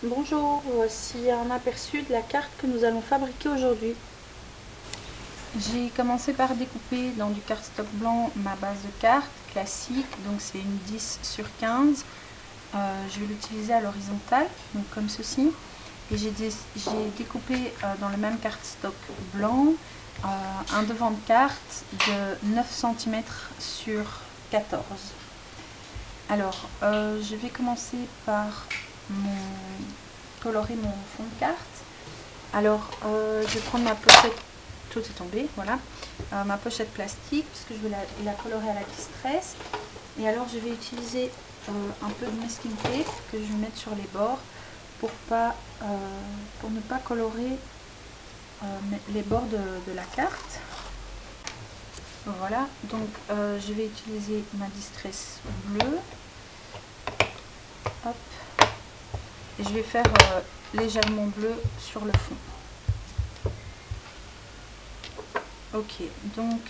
Bonjour, voici un aperçu de la carte que nous allons fabriquer aujourd'hui. J'ai commencé par découper dans du cardstock blanc ma base de carte classique, donc c'est une 10/15. Je vais l'utiliser à l'horizontale, donc comme ceci. Et j'ai découpé dans le même cardstock blanc un devant de carte de 9 cm sur 14. Alors, je vais commencer par colorer mon fond de carte. Alors, je vais prendre ma pochette, tout est tombé, voilà, ma pochette plastique, puisque je vais la colorer à la distress. Et alors, je vais utiliser un peu de masking tape que je vais mettre sur les bords pour ne pas colorer les bords de la carte. Voilà, donc je vais utiliser ma distress bleue. Hop. Et je vais faire légèrement bleu sur le fond. Ok, donc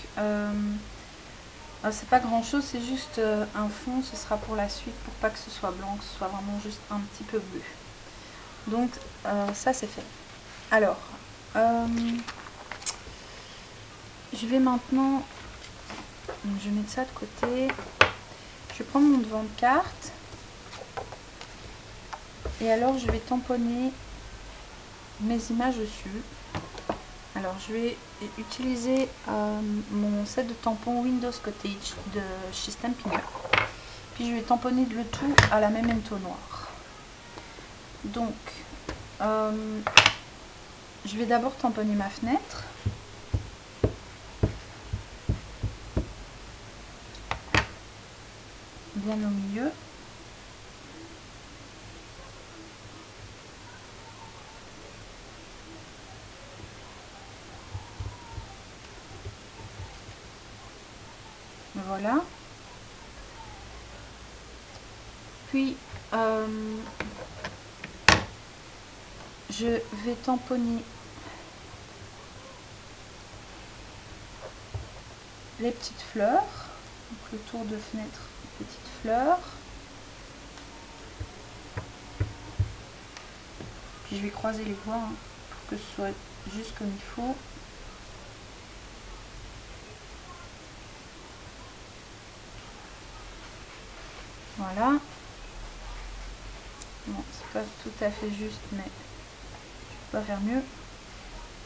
c'est pas grand chose, c'est juste un fond, ce sera pour la suite pour pas que ce soit blanc, que ce soit vraiment juste un petit peu bleu. Donc ça c'est fait. Alors, je vais maintenant, je vais mettre ça de côté, je vais prendre mon devant de carte. Et alors je vais tamponner mes images dessus. Alors je vais utiliser mon set de tampons Windows Cottage de chez Stampin' Up. Puis je vais tamponner le tout à la même entonnoir. Donc je vais d'abord tamponner ma fenêtre. Bien au milieu. Voilà. Puis je vais tamponner les petites fleurs, donc le tour de fenêtre, petites fleurs. Puis je vais croiser les doigts pour que ce soit juste comme il faut. Voilà. Bon, c'est pas tout à fait juste, mais je peux pas faire mieux.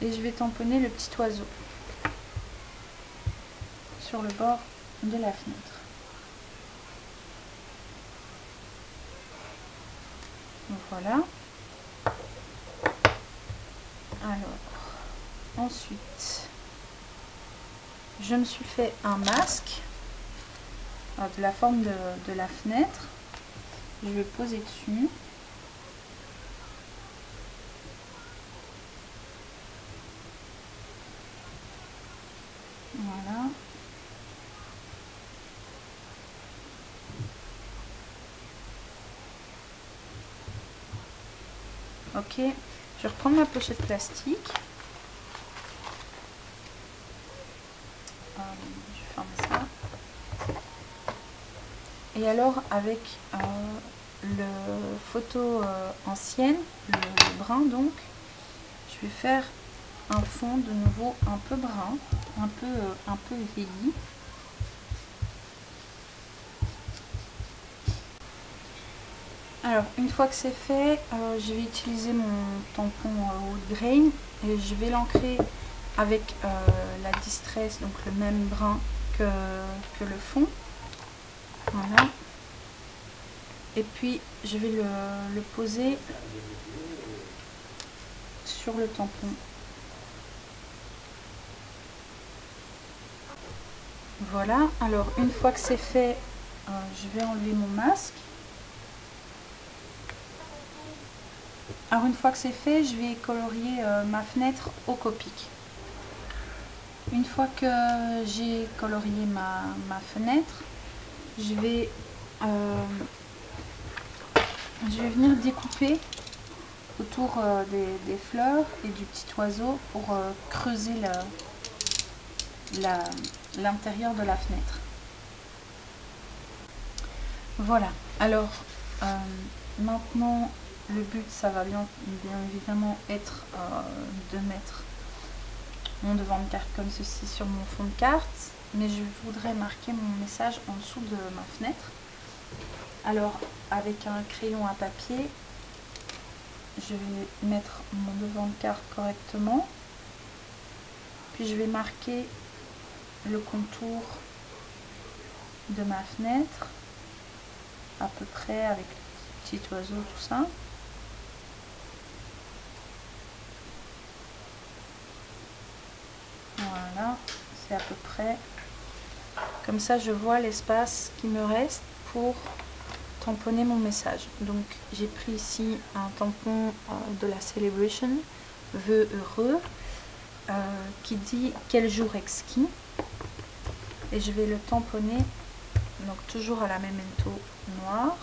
Et je vais tamponner le petit oiseau sur le bord de la fenêtre. Donc voilà. Alors, ensuite, je me suis fait un masque de la forme de la fenêtre. Je vais poser dessus. Voilà. Ok, je vais reprendre ma pochette plastique. Je vais fermer ça. Et alors avec le photo ancienne, le brun donc, je vais faire un fond de nouveau un peu brun, un peu vieilli. Alors une fois que c'est fait, je vais utiliser mon tampon wood grain et je vais l'ancrer avec la distress, donc le même brun que le fond. Voilà. Et puis je vais le poser sur le tampon. Voilà, alors une fois que c'est fait, je vais enlever mon masque. Alors une fois que c'est fait, je vais colorier ma fenêtre au Copic. Une fois que j'ai colorié ma fenêtre, je vais venir découper autour des fleurs et du petit oiseau pour creuser l'intérieur de la fenêtre. Voilà, alors maintenant le but, ça va bien évidemment être de mettre mon devant de carte comme ceci sur mon fond de carte, mais je voudrais marquer mon message en dessous de ma fenêtre. Alors avec un crayon à papier, je vais mettre mon devant de carte correctement, puis je vais marquer le contour de ma fenêtre à peu près avec le petit oiseau, tout ça. Voilà, c'est à peu près comme ça. Je vois l'espace qui me reste pour tamponner mon message. Donc j'ai pris ici un tampon de la Celebration, vœux heureux, qui dit quel jour exquis, et je vais le tamponner donc toujours à la memento noire.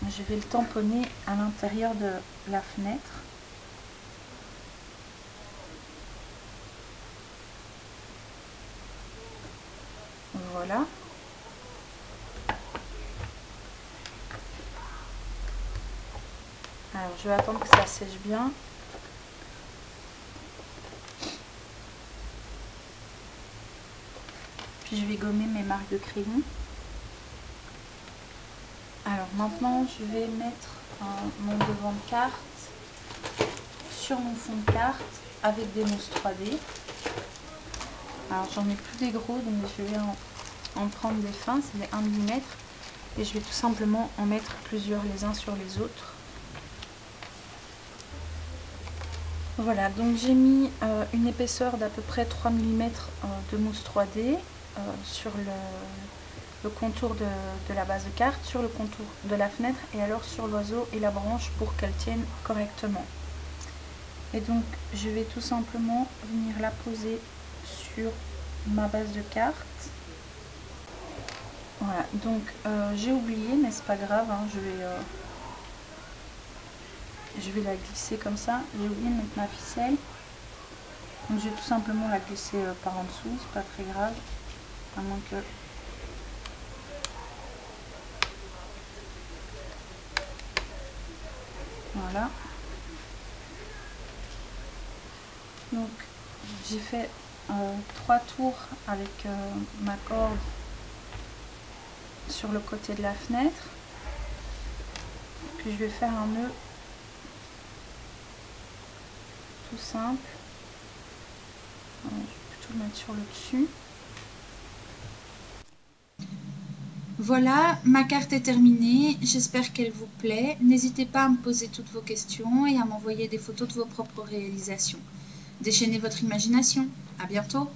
Je vais le tamponner à l'intérieur de la fenêtre. Voilà. Alors je vais attendre que ça sèche bien. Puis je vais gommer mes marques de crayon. Alors maintenant je vais mettre mon devant de carte sur mon fond de carte avec des mousses 3D. Alors j'en ai plus des gros, donc je vais en prendre des fins, c'est des 1 mm, et je vais tout simplement en mettre plusieurs les uns sur les autres. Voilà, donc j'ai mis une épaisseur d'à peu près 3 mm de mousse 3D sur le contour de la base de carte, sur le contour de la fenêtre et alors sur l'oiseau et la branche pour qu'elle tienne correctement. Et donc je vais tout simplement venir la poser sur ma base de carte. Voilà, donc j'ai oublié, mais c'est pas grave, hein, je vais la glisser comme ça. J'ai oublié de mettre ma ficelle, donc je vais tout simplement la glisser par en dessous, c'est pas très grave, à moins que... Voilà. Donc j'ai fait 3 tours avec ma corde sur le côté de la fenêtre, puis je vais faire un nœud tout simple. Je vais plutôt le mettre sur le dessus. Voilà, ma carte est terminée, j'espère qu'elle vous plaît. N'hésitez pas à me poser toutes vos questions et à m'envoyer des photos de vos propres réalisations. Déchaînez votre imagination, à bientôt!